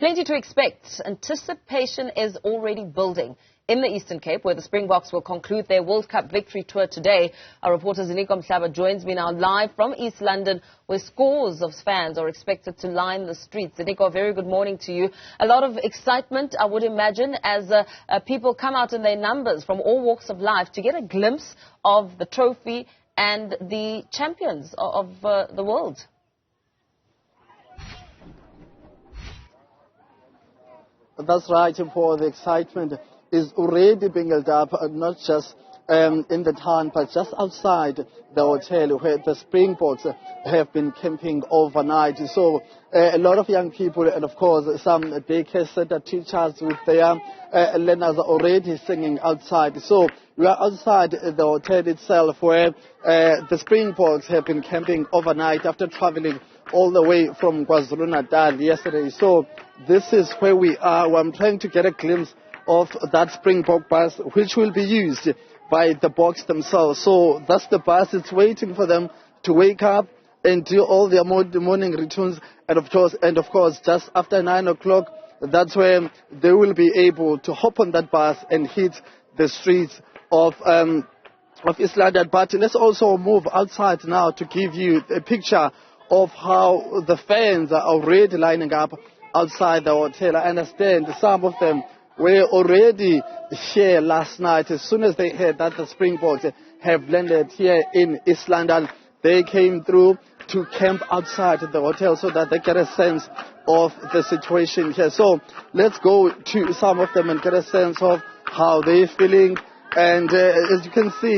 Plenty to expect. Anticipation is already building in the Eastern Cape, where the Springboks will conclude their World Cup victory tour today. Our reporter Ziniko Mhlaba joins me now live from East London, where scores of fans are expected to line the streets. Ziniko, a very good morning to you. A lot of excitement, I would imagine, as people come out in their numbers from all walks of life to get a glimpse of the trophy and the champions of the world. That's right, Paul. The excitement is already being built up, not just in the town, but just outside the hotel where the Springboks have been camping overnight. So a lot of young people and, of course, some daycare center teachers with their learners are already singing outside. So we are outside the hotel itself where the Springboks have been camping overnight after traveling all the way from KwaZulu-Natal yesterday. So this is where we are. I'm trying to get a glimpse of that Springbok bus, which will be used by the Boks themselves. So that's the bus. It's waiting for them to wake up and do all their morning routines. And of course, just after 9 o'clock, that's where they will be able to hop on that bus and hit the streets of East London. But let's also move outside now to give you a picture of how the fans are already lining up outside the hotel. I understand some of them were already here last night. As soon as they heard that the Springboks have landed here in East London, they came through to camp outside the hotel so that they get a sense of the situation here. So let's go to some of them and get a sense of how they're feeling. And as you can see,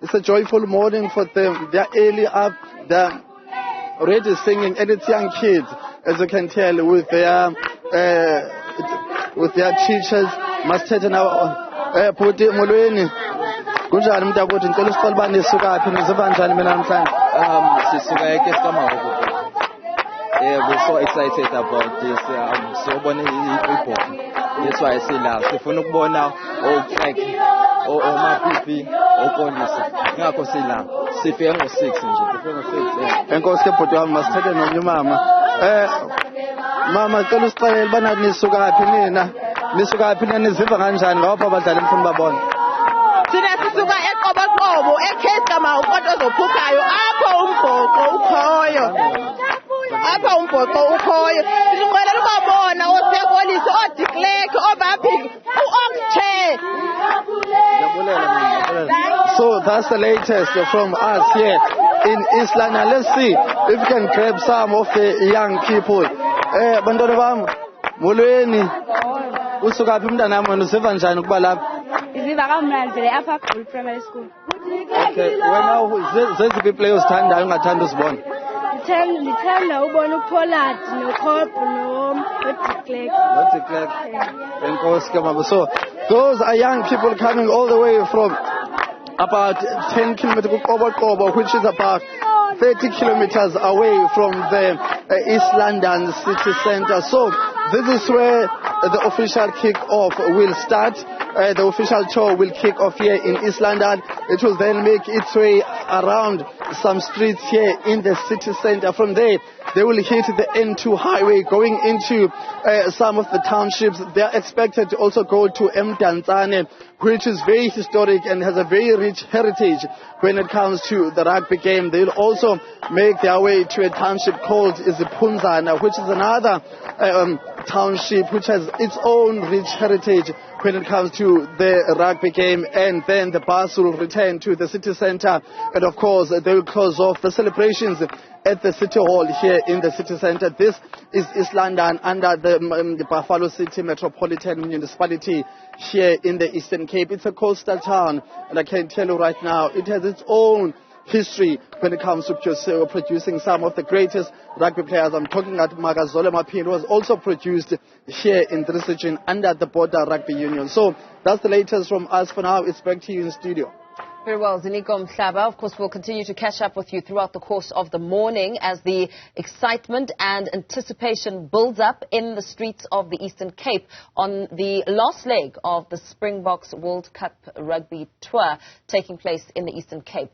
it's a joyful morning for them. They're early up, they're already singing, and it's young kids, as you can tell, with their teachers. Masithethe nawo bhuti molweni kunjani mntakwethu ngicela usicela uba nisuka phi niziva njani mina namhlanje? Sisuka eKestamahogo. We're so excited about this. Siyobona i-football. That's why sila sifuna ukubona o-flag omapipi opolisi. Ngakho sila sifike ngo-6 nje. Sifike ngo-6. Enkosi ke bhuti wami, masithethe nomnye umama. Mama cela usixelele ubana nisuka phi nina? Nisuka phi nina, niziva kanjani ngapha abadlali enfuna babona? Thina sisuka eQoboqobo eKestamahogo kodwa ozophuphayo apho umbhoxo ukhoyo. Apha umbhoxo ukhoyo. Siqwelela ukubabona osepolisi, oDiklek, oBapik, uOkche. So that's the latest from us here in East London. Let's see if we can grab some of the young people. Bantwana bam, molweni. Usuka phi mntanami, wena uziva njani ukuba lapha? Iziva kamnandi le apha primary school. Okay, wena zeziphi players uthandayo ungathanda uzibona? Ndithanda ubona uPollard noCobb noDiklek. NoDiklek. Enkosi ke mama. So those are young people coming all the way from about 10 kilometers to Qoboqobo, which is about 30 kilometers away from the East London city center. So this is where the official kick-off will start. The official tour will kick off here in East London. It will then make its way around some streets here in the city center. From there, they will hit the N2 highway going into some of the townships. They are expected to also go to Mdantsane, which is very historic and has a very rich heritage when it comes to the rugby game. They will also make their way to a township called Izipunzana, which is another township which has its own rich heritage when it comes to the rugby game. And then the bus will return to the city center, and of course they will close off the celebrations at the City Hall here in the city center. This is East London under the Buffalo City Metropolitan Municipality here in the Eastern Cape. It's a coastal town, and I can tell you right now, it has its own history when it comes to producing some of the greatest rugby players. I'm talking about Magazole Mapin, who was also produced here in this region under the Border Rugby Union. So that's the latest from us for now. It's back to you in studio. Very well, Ziniko Mhlaba. Of course, we'll continue to catch up with you throughout the course of the morning as the excitement and anticipation builds up in the streets of the Eastern Cape on the last leg of the Springboks World Cup Rugby Tour taking place in the Eastern Cape.